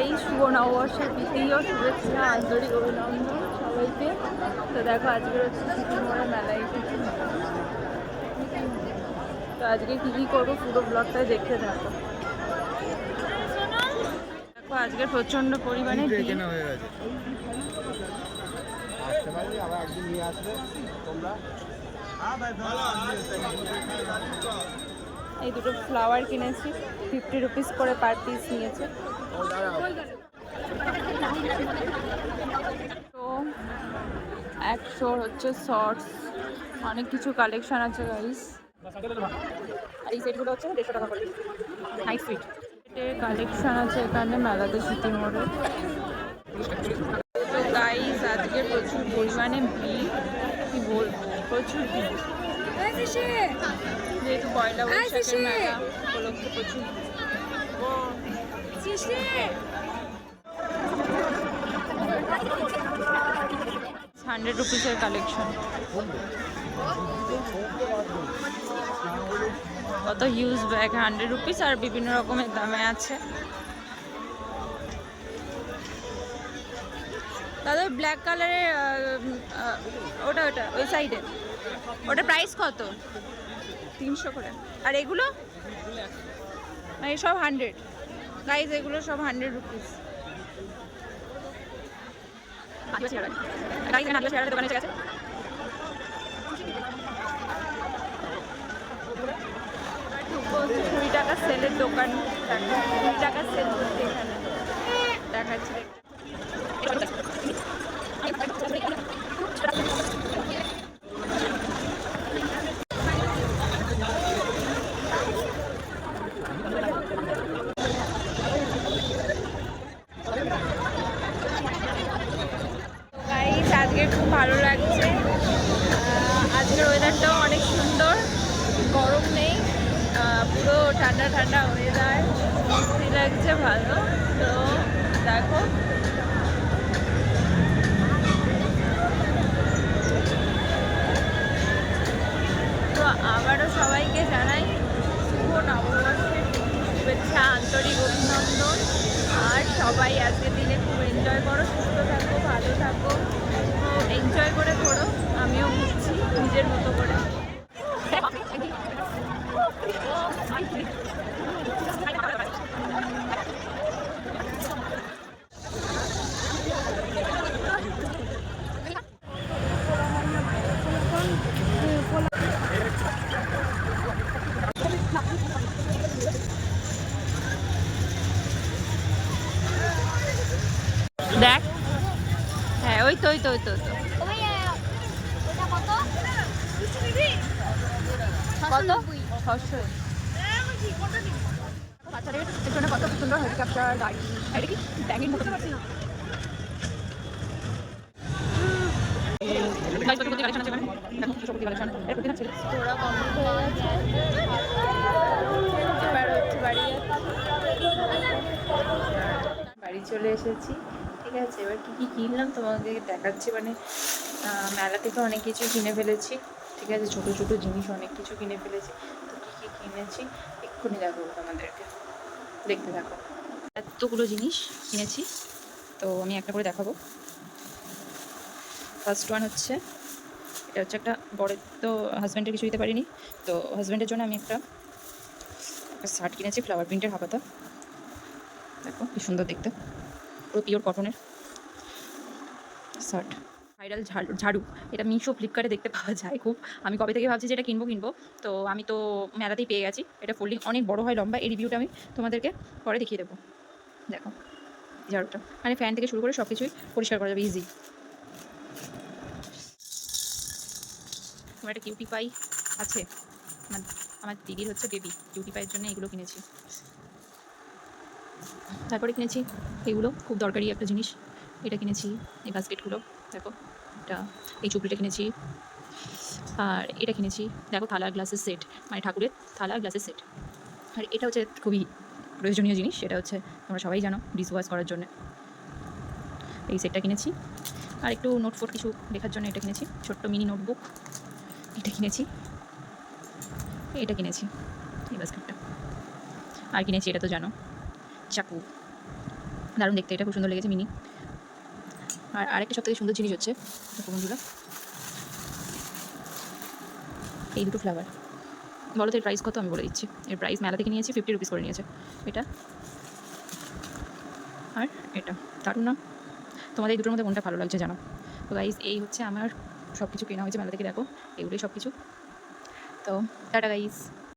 গাই শুভ নববর্ষের প্রীতীয় শুভেচ্ছা, আন্তরিক অভিনন্দন সবাইকে। তো দেখো আজকে হচ্ছে সিটি মোড়ে মেলা এসেছি। তো আজকে কী করবো পুরো ব্লগটাই দেখতে থাকো। দেখো আজকে প্রচণ্ড পরিমাণে এই দুটো ফ্লাওয়ার কিনেছি, 50 রুপিস করে পার পিস নিয়েছে। তো 100 হচ্ছে শর্টস, অনেক কিছু কালেকশন আছে গাইস। আর এই সেটগুলো হচ্ছে 150 টাকা করে নাইট ফিট কালেকশন আছে এখানে মেলাতে সিটি মোড়ে। তো গাইস আজকে প্রচুর পরিমাণে ভিড়, কি বলবো প্রচুর ভিড়, যেহেতু পয়লা বৈশাখের মেলা উপলক্ষে প্রচুর 100 রুপিসের কালেকশন। কত হিউজ ব্যাগ, 100 রুপিস আর বিভিন্ন রকমের দামে আছে। দাদা ব্ল্যাক কালারের ওটা ওই সাইডে ওটা প্রাইস কত? 300 করে। আর এগুলো মানে সব 100 গাইজ, এগুলো সব 100 রুপিস। দোকানে গেছে 20 টাকা সেলের দোকান, 20 টাকা সেল করতে এখানে দেখাচ্ছি। আজকে খুব ভালো লাগছে, আজকের ওয়েদারটাও অনেক সুন্দর, গরম নেই, পুরো ঠান্ডা ঠান্ডা ওয়েদার, লাগছে ভালো। তো দেখো তো আবারও সবাইকে জানাই শুভ নববর্ষের শুভেচ্ছা, আন্তরিক অভিনন্দন। আর সবাই আজকের দিনে খুব এনজয় করো, সুস্থ থাকো, ভালো থাকো, এনজয় করে ঘোরো। আমিও ঘুরছি নিজের মতো করে। দেখ, হ্যাঁ ওই তো ওই তো ওই তো কত 600। বাচ্চাদের জন্য কত সুন্দর হেলিকপ্টার গাড়ি, এটা কি ব্যাগের মতো পারছি না। বাড়ি চলে এসেছি, ঠিক আছে। এবার কী কী কিনলাম তোমাদের দেখাচ্ছি। মানে মেলা থেকে অনেক কিছু কিনে ফেলেছি, ঠিক আছে, ছোটো ছোটো জিনিস অনেক কিছু কিনে ফেলেছি। তো কী কী কিনেছি এক্ষুনি দেখাবো তোমাদেরকে, দেখতে থাকো। এতগুলো জিনিস কিনেছি, তো আমি একটা করে দেখাবো। ফার্স্ট ওয়ান হচ্ছে, এটা হচ্ছে একটা বড়ের, তো হাজব্যান্ডের কিছু দিতে পারিনি, তো হাজব্যান্ডের জন্য আমি একটা শার্ট কিনেছি, ফ্লাওয়ার প্রিন্টের হাফাতা। দেখো কি সুন্দর দেখতে, পুরো পিওর কটনের শার্ট। ভাইরাল ঝাড়ু, এটা মিশো ফ্লিপকার্টে দেখতে পাওয়া যায় খুব। আমি কবে থেকে ভাবছি যে এটা কিনবো, তো আমি তো মেলাতেই পেয়ে গেছি। এটা ফোল্ডিং অনেক বড় হয়, লম্বা। এই রিভিউটা আমি তোমাদেরকে পরে দেখিয়ে দেবো। দেখো ঝাড়ুটা, মানে ফ্যান থেকে শুরু করে সব কিছুই পরিষ্কার করা যাবে ইজি। তোমার একটা কিউটি পাই আছে, আমার দিদির হচ্ছে বেবি, কিউটি পাইয়ের জন্য এগুলো কিনেছি। তারপরে কিনেছি এগুলো, খুব দরকারি একটা জিনিস, এটা কিনেছি, এই বাস্কেটগুলো দেখো, এটা এই চুপড়িটা কিনেছি। আর এটা কিনেছি, দেখো থালা গ্লাসের সেট, মানে ঠাকুরের থালা গ্লাসের সেট। আর এটা হচ্ছে খুবই প্রয়োজনীয় জিনিস, সেটা হচ্ছে তোমরা সবাই জানো, ডিশ ওয়াশ করার জন্য এই সেটটা কিনেছি। আর একটু নোটফোট কিছু লেখার জন্য এটা কিনেছি, ছোট্ট মিনি নোটবুক এটা কিনেছি। এটা কিনেছি এই বাস্কেটটা। আর কিনেছি, এটা তো জানো, চাকু, দারুণ দেখতে, এটা খুব সুন্দর লেগেছে মিনি। আর আরেকটা সবথেকে সুন্দর জিনিস হচ্ছে দেখো বন্ধুরা, এই দুটো ফ্লেভার। বলো তো এর প্রাইস কত? আমি বলে দিচ্ছি। এর প্রাইস মেলা থেকে নিয়েছি 50 রুপিস করে নিয়েছে এটা আর এটা। দারুণ না? তোমাদের এই দুটোর মধ্যে কোনটা ভালো লাগছে জানো। তো গাইস এই হচ্ছে আমার সব কিছু কেনা হয়েছে মেলা থেকে, দেখো এগুলোই সব কিছু। তো টাটা গাইস।